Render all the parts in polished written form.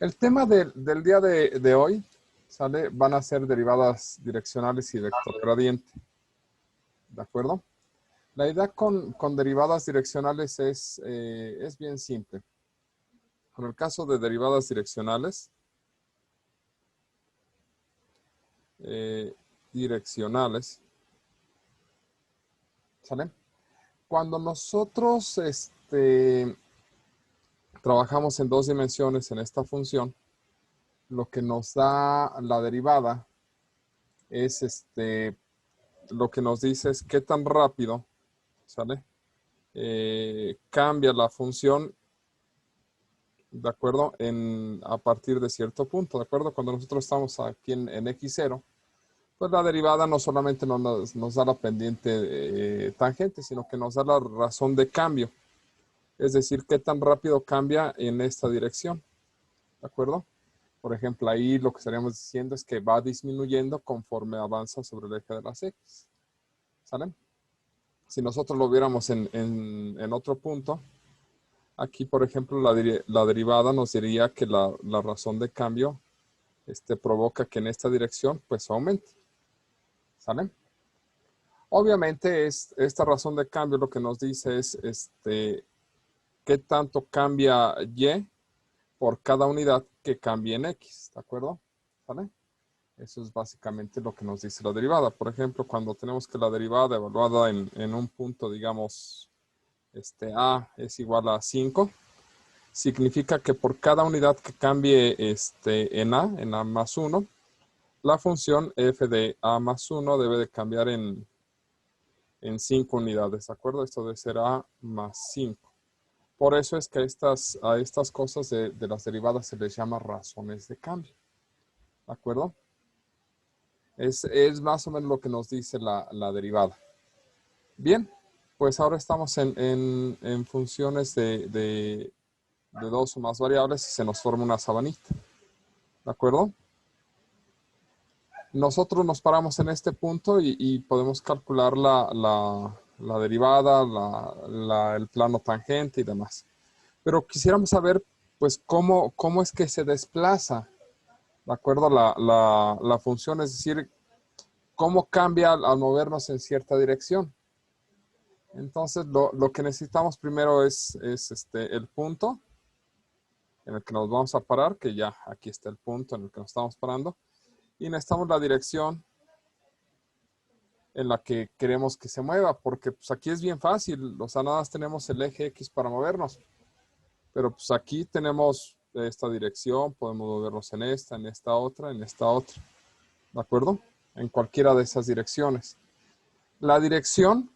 El tema del día de hoy, ¿sale? Van a ser derivadas direccionales y vector gradiente. ¿De acuerdo? La idea con derivadas direccionales es bien simple. En el caso de derivadas direccionales, ¿sale? Cuando nosotros trabajamos en dos dimensiones en esta función, lo que nos da la derivada es lo que nos dice es qué tan rápido, ¿sale? Cambia la función, ¿de acuerdo? A partir de cierto punto, ¿de acuerdo? Cuando nosotros estamos aquí en x0, pues la derivada no solamente nos da la pendiente tangente, sino que nos da la razón de cambio. Es decir, qué tan rápido cambia en esta dirección, ¿de acuerdo? Por ejemplo, ahí lo que estaríamos diciendo es que va disminuyendo conforme avanza sobre el eje de las x, ¿sale? Si nosotros lo viéramos en otro punto, aquí, por ejemplo, la derivada nos diría que la razón de cambio provoca que en esta dirección, pues, aumente. ¿Sale? Obviamente, esta razón de cambio lo que nos dice es qué tanto cambia y por cada unidad que cambie en x. ¿De acuerdo? ¿Sale? Eso es básicamente lo que nos dice la derivada. Por ejemplo, cuando tenemos que la derivada evaluada en un punto, digamos, a es igual a 5, significa que por cada unidad que cambie en a más 1, la función f de a más 1 debe de cambiar en 5 unidades, ¿de acuerdo? Esto debe ser a más 5. Por eso es que a estas cosas de las derivadas se les llama razones de cambio, ¿de acuerdo? Es más o menos lo que nos dice la derivada. Bien, pues ahora estamos en funciones de dos o más variables y se nos forma una sabanita. ¿De acuerdo? Nosotros nos paramos en este punto y podemos calcular la derivada, el plano tangente y demás. Pero quisiéramos saber, pues, cómo es que se desplaza, ¿de acuerdo? La función, es decir, cómo cambia al movernos en cierta dirección. Entonces, lo que necesitamos primero es el punto en el que nos vamos a parar, que ya aquí está el punto en el que nos estamos parando. Y necesitamos la dirección en la que queremos que se mueva, porque pues aquí es bien fácil, o sea, nada más tenemos el eje X para movernos. Pero pues aquí tenemos esta dirección, podemos movernos en esta otra, en esta otra. ¿De acuerdo? En cualquiera de esas direcciones. La dirección,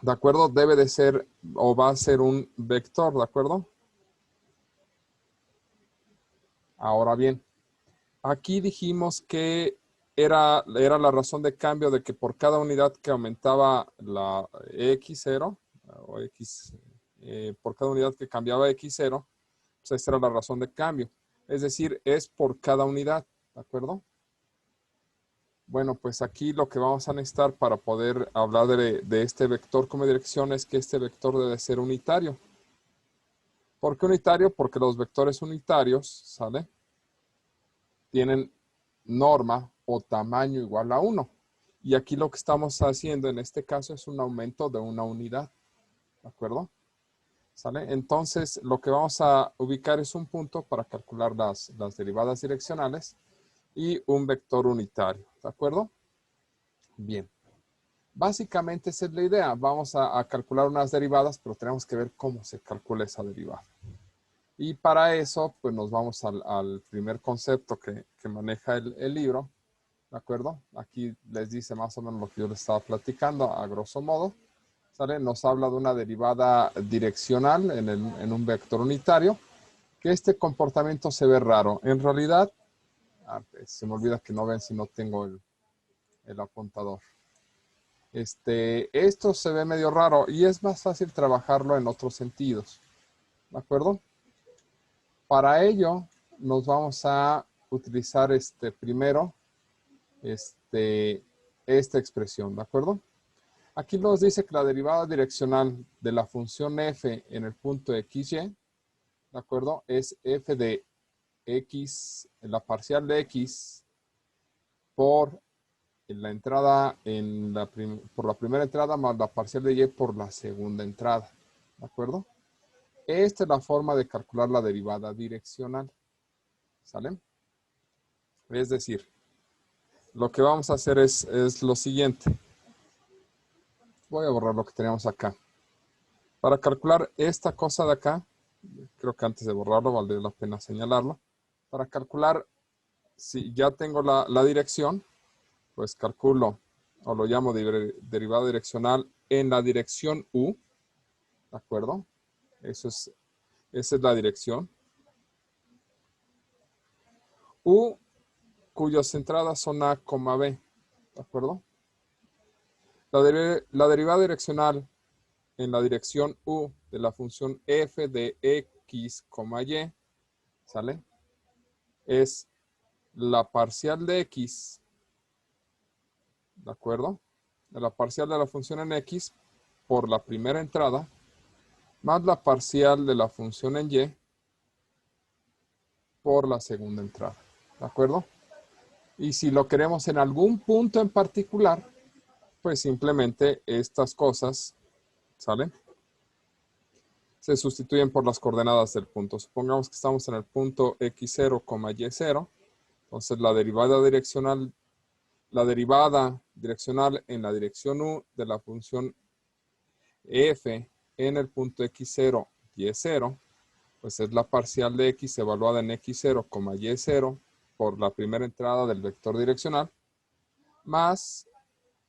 ¿de acuerdo? Debe de ser o va a ser un vector, ¿de acuerdo? Ahora bien, aquí dijimos que era la razón de cambio de que por cada unidad que aumentaba la x0, o x, por cada unidad que cambiaba x0, pues esta era la razón de cambio. Es decir, es por cada unidad, ¿de acuerdo? Bueno, pues aquí lo que vamos a necesitar para poder hablar de este vector como dirección es que este vector debe ser unitario. ¿Por qué unitario? Porque los vectores unitarios, ¿sale? Tienen norma o tamaño igual a 1. Y aquí lo que estamos haciendo en este caso es un aumento de una unidad. ¿De acuerdo? ¿Sale? Entonces, lo que vamos a ubicar es un punto para calcular las derivadas direccionales y un vector unitario. ¿De acuerdo? Bien. Básicamente esa es la idea. Vamos a calcular unas derivadas, pero tenemos que ver cómo se calcula esa derivada. Y para eso, pues nos vamos al primer concepto que maneja el libro. ¿De acuerdo? Aquí les dice más o menos lo que yo les estaba platicando a grosso modo. ¿Sale? Nos habla de una derivada direccional en un vector unitario, que este comportamiento se ve raro. En realidad, se me olvida que no ven si no tengo el apuntador. Esto se ve medio raro y es más fácil trabajarlo en otros sentidos. ¿De acuerdo? Para ello, nos vamos a utilizar primero esta expresión. ¿De acuerdo? Aquí nos dice que la derivada direccional de la función f en el punto xy, ¿de acuerdo? Es f de x, la parcial de x por la entrada por la primera entrada más la parcial de y por la segunda entrada. ¿De acuerdo? Esta es la forma de calcular la derivada direccional. ¿Sale? Es decir, lo que vamos a hacer es lo siguiente. Voy a borrar lo que teníamos acá. Para calcular esta cosa de acá, creo que antes de borrarlo valdría la pena señalarlo. Para calcular, si ya tengo la dirección, pues calculo, o lo llamo derivada direccional en la dirección U. ¿De acuerdo? Esa es la dirección. U, cuyas entradas son A, B. ¿De acuerdo? La derivada direccional en la dirección U de la función f de x, y, ¿sale? Es la parcial de x, ¿de acuerdo? De la parcial de la función en x por la primera entrada, más la parcial de la función en y por la segunda entrada, ¿de acuerdo? Y si lo queremos en algún punto en particular, pues simplemente estas cosas, ¿sale? Se sustituyen por las coordenadas del punto. Supongamos que estamos en el punto x0, y0. Entonces la derivada direccional en la dirección U de la función f en el punto x0, y0, pues es la parcial de x evaluada en x0, y0 por la primera entrada del vector direccional, más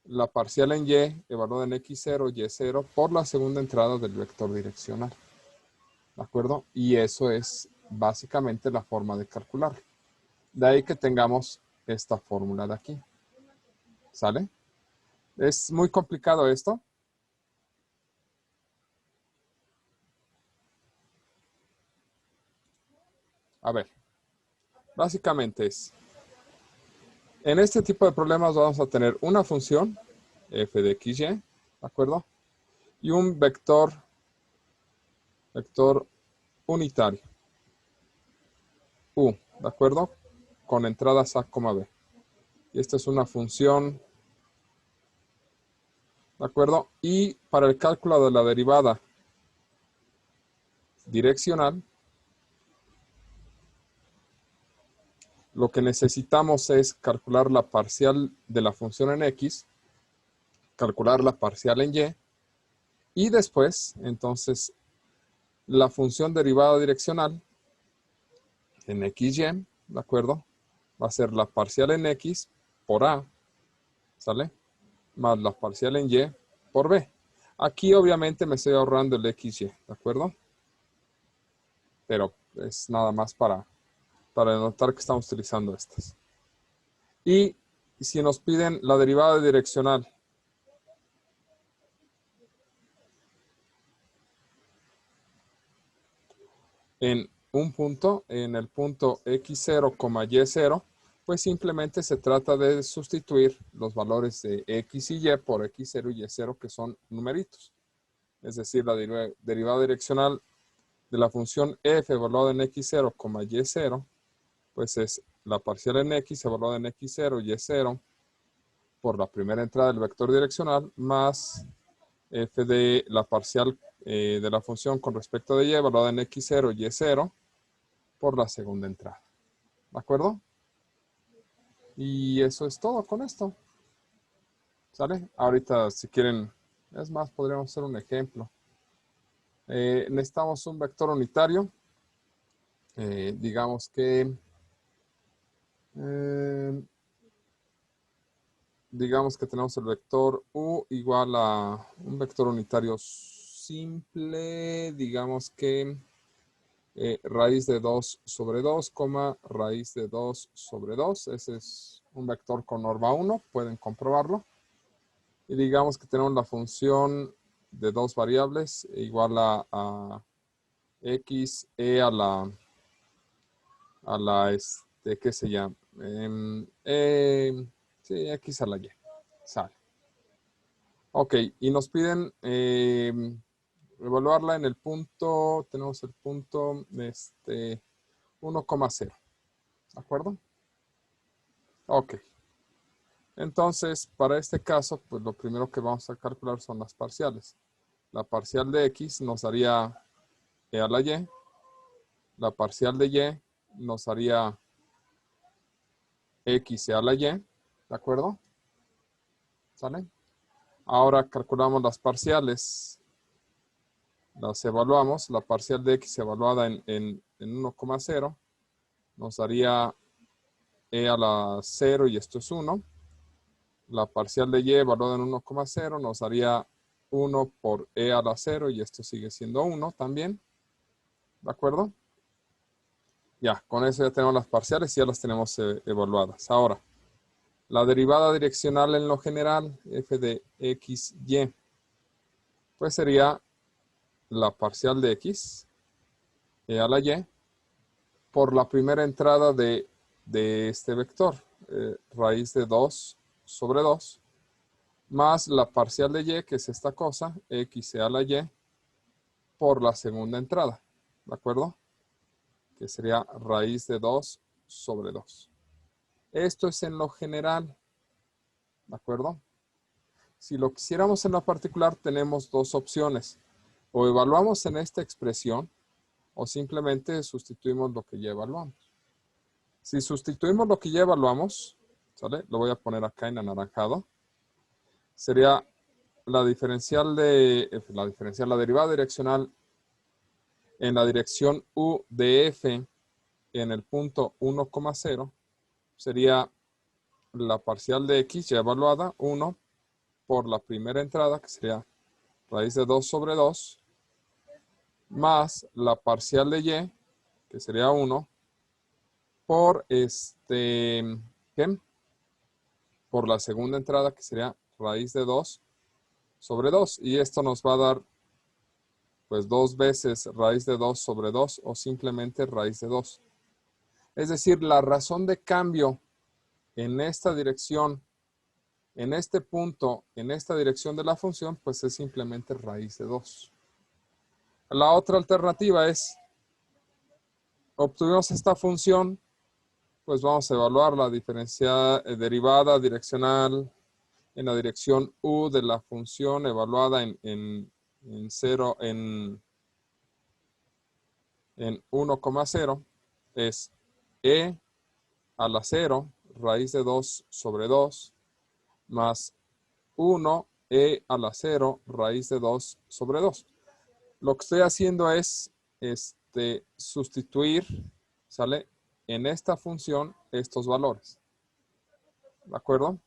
la parcial en y evaluada en x0, y0 por la segunda entrada del vector direccional. ¿De acuerdo? Y eso es básicamente la forma de calcular. De ahí que tengamos esta fórmula de aquí. ¿Sale? ¿Es muy complicado esto? A ver, básicamente en este tipo de problemas vamos a tener una función, f de x, y, ¿de acuerdo? Y un vector unitario, u, ¿de acuerdo? Con entradas a, b. Y esta es una función, ¿de acuerdo? Y para el cálculo de la derivada direccional, lo que necesitamos es calcular la parcial de la función en x, calcular la parcial en y después, entonces, la función derivada direccional en xy, ¿de acuerdo? Va a ser la parcial en x por a, ¿sale? Más la parcial en y por b. Aquí obviamente me estoy ahorrando el xy, ¿de acuerdo? Pero es nada más para denotar que estamos utilizando estas. Y si nos piden la derivada direccional en un punto, en el punto x0, y0, pues simplemente se trata de sustituir los valores de x y y por x0 y y0, que son numeritos. Es decir, la derivada direccional de la función f evaluada en x0, y0, pues es la parcial en x evaluada en x0, y0 por la primera entrada del vector direccional más f de la parcial de la función con respecto de y evaluada en x0, y0 por la segunda entrada. ¿De acuerdo? Y eso es todo con esto. ¿Sale? Ahorita, si quieren, es más, podríamos hacer un ejemplo. Necesitamos un vector unitario. Digamos que tenemos el vector u igual a un vector unitario simple, digamos que raíz de 2 sobre 2, raíz de 2 sobre 2. Ese es un vector con norma 1, pueden comprobarlo. Y digamos que tenemos la función de dos variables igual a x e a la ¿qué se llama? Sí, x a la y. Sale. Ok, y nos piden evaluarla en el punto, tenemos el punto 1,0. ¿De acuerdo? Ok. Entonces, para este caso, pues lo primero que vamos a calcular son las parciales. La parcial de x nos daría e a la y. La parcial de y nos haría x e a la y. ¿De acuerdo? ¿Sale? Ahora calculamos las parciales. Las evaluamos. La parcial de x evaluada en 1,0 nos daría e a la 0 y esto es 1. La parcial de y evaluada en 1,0 nos daría 1 por e a la 0 y esto sigue siendo 1 también. ¿De acuerdo? Ya, con eso ya tenemos las parciales y ya las tenemos evaluadas. Ahora, la derivada direccional en lo general, f de x, y, pues sería la parcial de x, e a la y, por la primera entrada de este vector, raíz de 2 sobre 2, más la parcial de y, que es esta cosa, x e a la y, por la segunda entrada, ¿de acuerdo? Que sería raíz de 2 sobre 2. Esto es en lo general, ¿de acuerdo? Si lo quisiéramos en lo particular, tenemos dos opciones. O evaluamos en esta expresión, o simplemente sustituimos lo que ya evaluamos. Si sustituimos lo que ya evaluamos, ¿sale? Lo voy a poner acá en anaranjado. Sería la diferencial la derivada direccional en la dirección u de f en el punto 1,0 sería la parcial de x ya evaluada, 1 por la primera entrada, que sería raíz de 2 sobre 2, más la parcial de y, que sería 1, por ¿qué? Por la segunda entrada, que sería raíz de 2 sobre 2. Y esto nos va a dar, pues, 2 veces raíz de 2 sobre 2 o simplemente raíz de 2. Es decir, la razón de cambio en esta dirección, en este punto, en esta dirección de la función, pues es simplemente raíz de 2. La otra alternativa es, obtuvimos esta función, pues vamos a evaluar la derivada direccional en la dirección u de la función evaluada en 1,0 es e a la 0 raíz de 2 sobre 2 más 1 e a la 0 raíz de 2 sobre 2. Lo que estoy haciendo es sustituir, ¿sale? En esta función estos valores. ¿De acuerdo?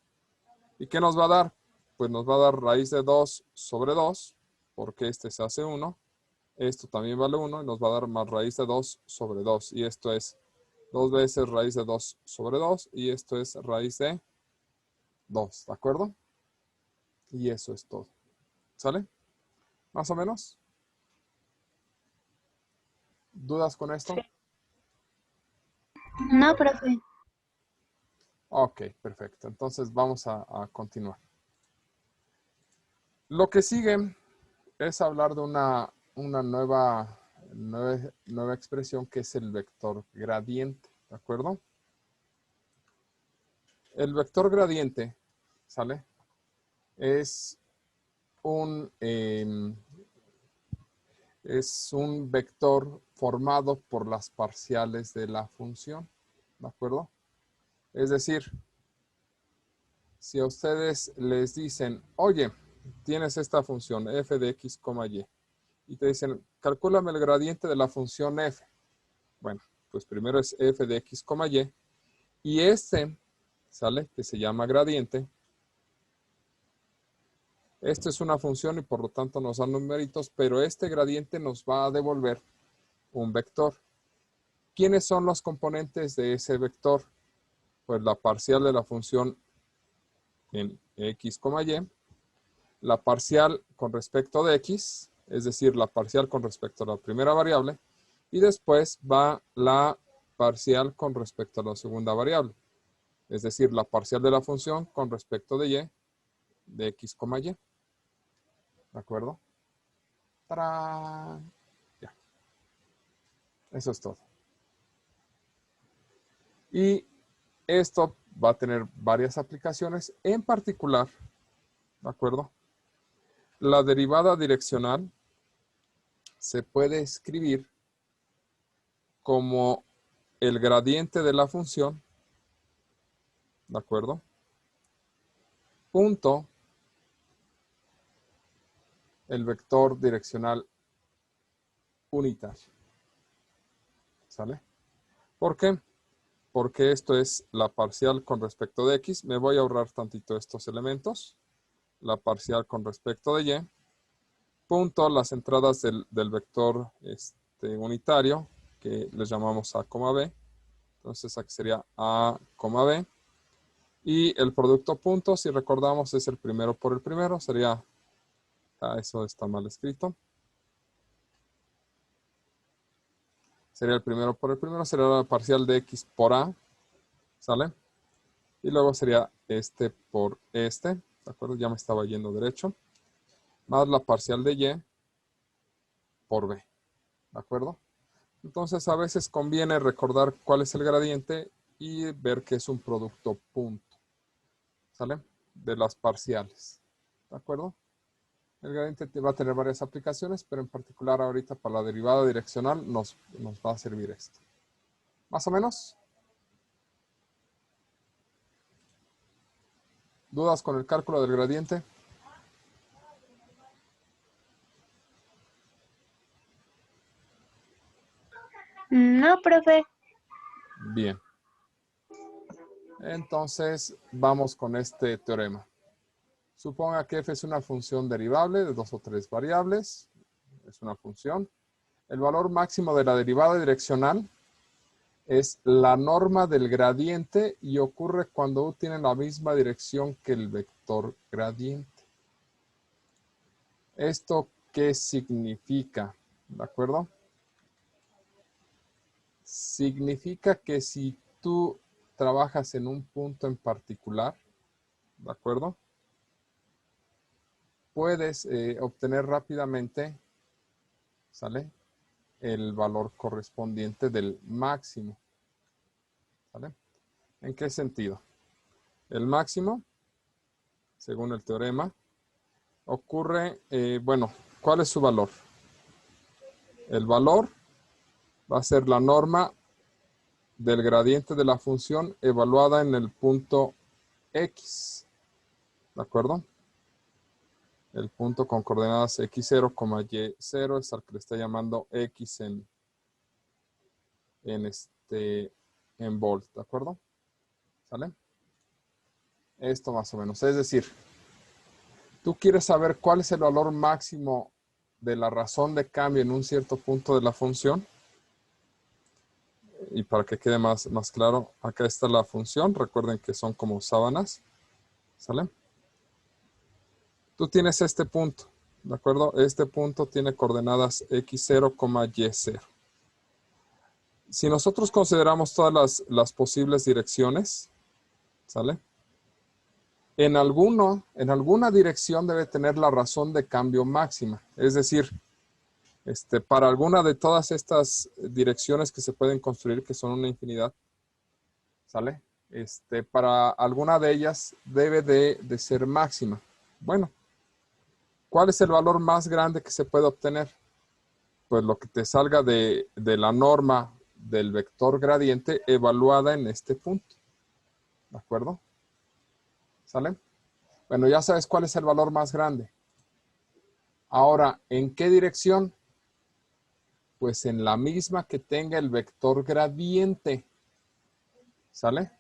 ¿Y qué nos va a dar? Pues nos va a dar raíz de 2 sobre 2, porque este se hace 1. Esto también vale 1 y nos va a dar más raíz de 2 sobre 2. Y esto es 2 veces raíz de 2 sobre 2 y esto es raíz de 2. ¿De acuerdo? Y eso es todo. ¿Sale? ¿Más o menos? ¿Dudas con esto? No, profe. Ok, perfecto. Entonces vamos a continuar. Lo que sigue es hablar de una nueva expresión que es el vector gradiente. ¿De acuerdo? El vector gradiente, ¿sale? Es un vector formado por las parciales de la función. ¿De acuerdo? Es decir, si a ustedes les dicen, oye, tienes esta función f de x, y, y te dicen, calcúlame el gradiente de la función f. Bueno, pues primero es f de x, y ¿sale? Que se llama gradiente. Esto es una función y por lo tanto nos dan numeritos, pero este gradiente nos va a devolver un vector. ¿Quiénes son los componentes de ese vector? Pues la parcial de la función en x, y, la parcial con respecto de x, es decir, la parcial con respecto a la primera variable, y después va la parcial con respecto a la segunda variable, es decir, la parcial de la función con respecto de y, de x, y. ¿De acuerdo? ¡Tarán! Ya, eso es todo. Y esto va a tener varias aplicaciones, en particular, ¿de acuerdo? La derivada direccional se puede escribir como el gradiente de la función, ¿de acuerdo? Punto el vector direccional unitario. ¿Sale? ¿Por qué? Porque esto es la parcial con respecto de x. Me voy a ahorrar tantito estos elementos. La parcial con respecto de y. Punto las entradas del vector unitario, que les llamamos a, b. Entonces aquí sería a, b. Y el producto punto, si recordamos, es el primero por el primero. Sería, eso está mal escrito. Sería el primero por el primero, sería la parcial de x por a, ¿sale? Y luego sería este por este, ¿de acuerdo? Ya me estaba yendo derecho. Más la parcial de y por b, ¿de acuerdo? Entonces a veces conviene recordar cuál es el gradiente y ver que es un producto punto, ¿sale? De las parciales, ¿de acuerdo? El gradiente va a tener varias aplicaciones, pero en particular ahorita para la derivada direccional nos va a servir esto. ¿Más o menos? ¿Dudas con el cálculo del gradiente? No, profe. Bien. Entonces, vamos con este teorema. Suponga que f es una función derivable de 2 o 3 variables. Es una función. El valor máximo de la derivada direccional es la norma del gradiente y ocurre cuando u tiene la misma dirección que el vector gradiente. ¿Esto qué significa? ¿De acuerdo? Significa que si tú trabajas en un punto en particular, ¿de acuerdo? Puedes obtener rápidamente, ¿sale? El valor correspondiente del máximo, ¿sale? ¿En qué sentido? El máximo, según el teorema, ocurre, bueno, ¿cuál es su valor? El valor va a ser la norma del gradiente de la función evaluada en el punto X, ¿de acuerdo? El punto con coordenadas x0, y0 es al que le está llamando x en volt, ¿de acuerdo? ¿Sale? Esto más o menos. Es decir, tú quieres saber cuál es el valor máximo de la razón de cambio en un cierto punto de la función. Y para que quede más claro, acá está la función. Recuerden que son como sábanas. ¿Sale? Tú tienes este punto, ¿de acuerdo? Este punto tiene coordenadas x0, y0. Si nosotros consideramos todas las posibles direcciones, ¿sale? En alguna dirección debe tener la razón de cambio máxima. Es decir, para alguna de todas estas direcciones que se pueden construir, que son una infinidad, ¿sale? Para alguna de ellas debe de ser máxima. Bueno, ¿cuál es el valor más grande que se puede obtener? Pues lo que te salga de la norma del vector gradiente evaluada en este punto. ¿De acuerdo? ¿Sale? Bueno, ya sabes cuál es el valor más grande. Ahora, ¿en qué dirección? Pues en la misma que tenga el vector gradiente. ¿Sale?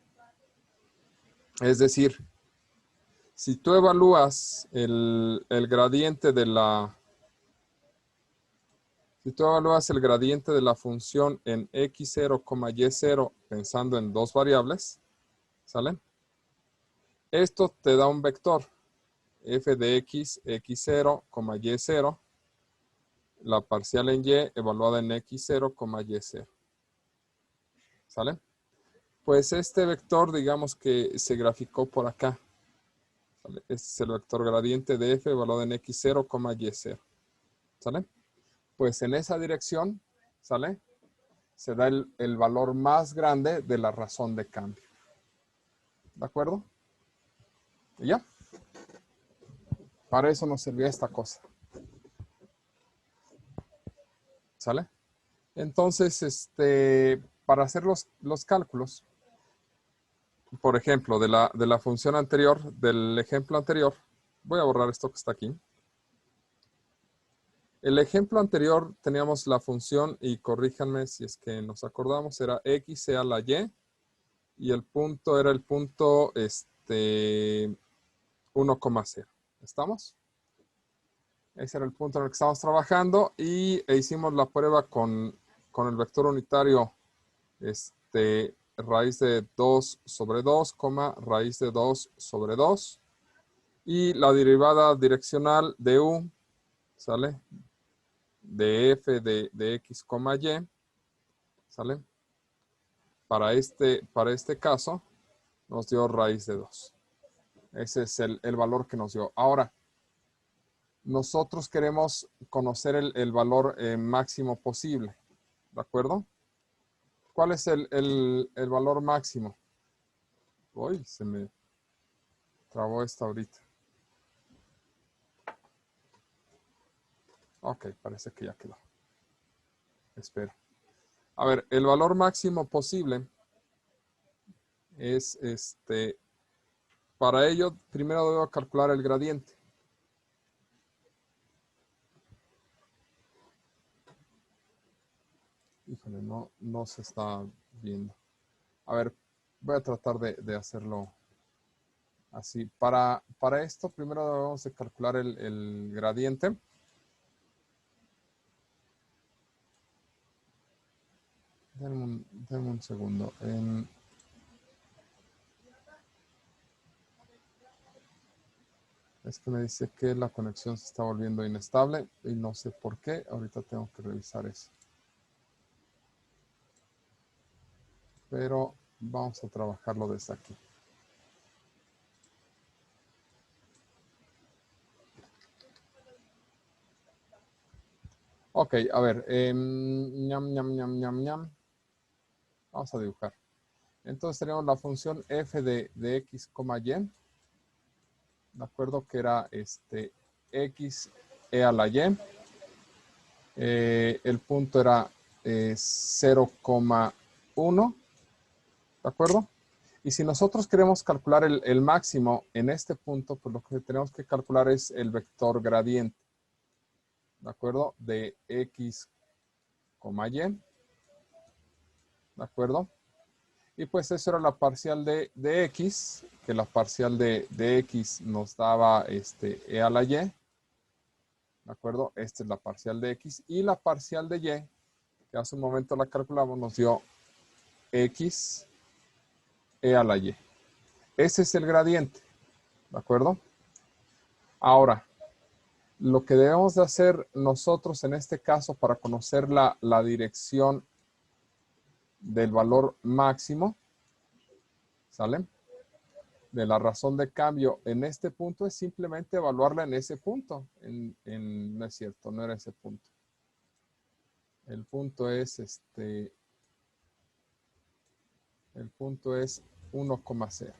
Es decir, si tú evalúas el gradiente de la... Si tú evalúas el gradiente de la función en x0, y0, pensando en dos variables, ¿sale? Esto te da un vector, f de x, x0, y0, la parcial en y evaluada en x0, y0. ¿Sale? Pues este vector, digamos que se graficó por acá. ¿Sale? Este es el vector gradiente de f evaluado en x0, y0. ¿Sale? Pues en esa dirección, ¿sale? se da el valor más grande de la razón de cambio. ¿De acuerdo? ¿Y ya? Para eso nos servía esta cosa. ¿Sale? Entonces, para hacer los cálculos, por ejemplo, de la función anterior, del ejemplo anterior, voy a borrar esto que está aquí. El ejemplo anterior teníamos la función, y corríjanme si es que nos acordamos, era x a la y, y el punto era el punto 1,0. ¿Estamos? Ese era el punto en el que estábamos trabajando e hicimos la prueba con el vector unitario raíz de 2 sobre 2, raíz de 2 sobre 2. Y la derivada direccional de u, ¿sale? De f de x, y, ¿sale? Para este caso nos dio raíz de 2. Ese es el valor que nos dio. Ahora, nosotros queremos conocer el valor máximo posible. ¿De acuerdo? ¿Cuál es el valor máximo? Uy, se me trabó esta ahorita. Ok, parece que ya quedó. Espera. A ver, el valor máximo posible es para ello, primero debo calcular el gradiente. Híjole, no se está viendo. A ver, voy a tratar de hacerlo así. Para esto, primero debemos de calcular el gradiente. Denme un segundo. Es que me dice que la conexión se está volviendo inestable y no sé por qué. Ahorita tengo que revisar eso. Pero vamos a trabajarlo desde aquí. Ok, a ver. Vamos a dibujar. Entonces tenemos la función f de x, y. ¿De acuerdo? Que era x a la y. El punto era 0,1. ¿De acuerdo? Y si nosotros queremos calcular el máximo en este punto, pues lo que tenemos que calcular es el vector gradiente. ¿De acuerdo? De x, y. ¿De acuerdo? Y pues eso era la parcial de x, que la parcial de x nos daba e a la y. ¿De acuerdo? Esta es la parcial de x. Y la parcial de y, que hace un momento la calculamos, nos dio x e a la y. Ese es el gradiente. ¿De acuerdo? Ahora, lo que debemos de hacer nosotros en este caso para conocer la dirección del valor máximo, ¿sale? De la razón de cambio en este punto es simplemente evaluarla en ese punto. No es cierto, no era ese punto. El punto es el punto es 1,0.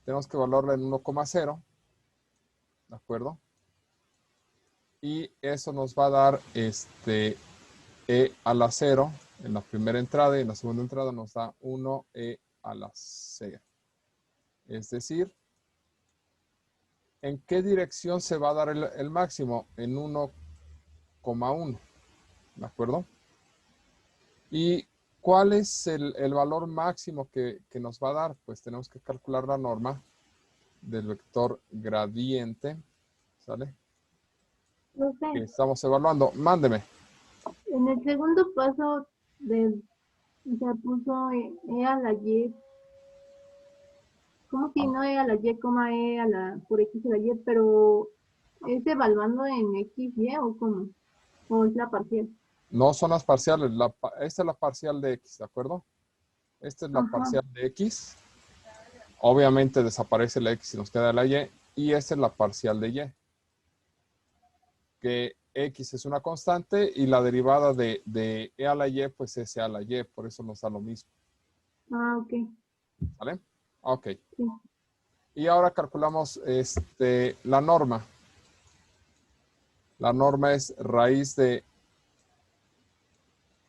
Tenemos que evaluarla en 1,0. ¿De acuerdo? Y eso nos va a dar e a la 0 en la primera entrada y en la segunda entrada nos da 1e a la 0. Es decir, ¿en qué dirección se va a dar el máximo? En 1,1. ¿De acuerdo? ¿Y cuál es el valor máximo que nos va a dar? Pues tenemos que calcular la norma del vector gradiente. ¿Sale? Profe, Que estamos evaluando. Mándeme. en el segundo paso se puso E a la Y, como si Ah, no E a la Y, E a la por X a la Y, pero ¿es evaluando en X, Y o cómo? ¿O es la parcial? no son las parciales. Esta es la parcial de x, ¿de acuerdo? Esta es la Ajá. parcial de x. Obviamente desaparece la x y nos queda la y. Y esta es la parcial de y. Que X es una constante y la derivada de E a la Y, pues es E a la Y, por eso nos da lo mismo. Ah, ok. ¿Vale? Ok. Sí. Y ahora calculamos la norma. La norma es raíz de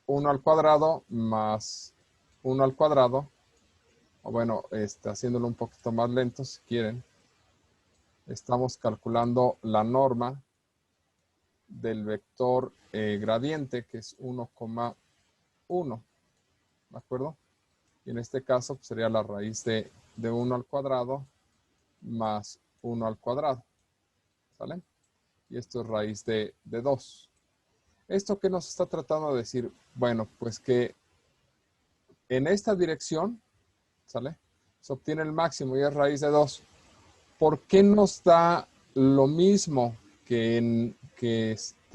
1 al cuadrado más 1 al cuadrado. O bueno, haciéndolo un poquito más lento si quieren. Estamos calculando la norma del vector gradiente, que es 1,1. ¿De acuerdo? Y en este caso pues, sería la raíz de 1 al cuadrado más 1 al cuadrado. ¿Sale? Y esto es raíz de 2. ¿Esto qué nos está tratando de decir? Bueno, pues que en esta dirección, ¿sale? Se obtiene el máximo y es raíz de 2. ¿Por qué nos da lo mismo que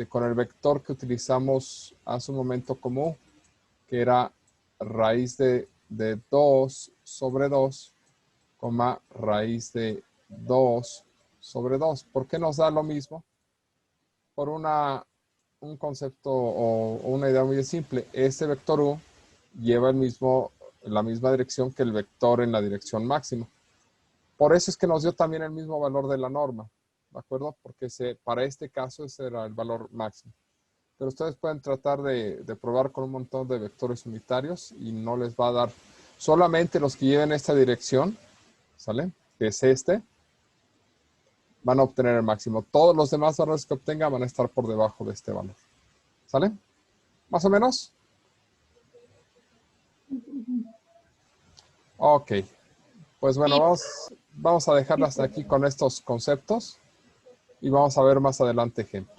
con el vector que utilizamos hace un momento como que era raíz de 2 sobre 2, raíz de 2 sobre 2? ¿Por qué nos da lo mismo? Por un concepto o una idea muy simple. Este vector U lleva la misma dirección que el vector en la dirección máxima. Por eso es que nos dio también el mismo valor de la norma, ¿de acuerdo? Porque para este caso ese era el valor máximo. Pero ustedes pueden tratar de probar con un montón de vectores unitarios y no les va a dar solamente los que lleven esta dirección, ¿sale? Que es van a obtener el máximo. Todos los demás valores que obtengan van a estar por debajo de este valor. ¿Sale? ¿Más o menos? Ok. Pues bueno, vamos a dejarlo hasta aquí con estos conceptos y vamos a ver más adelante ejemplos.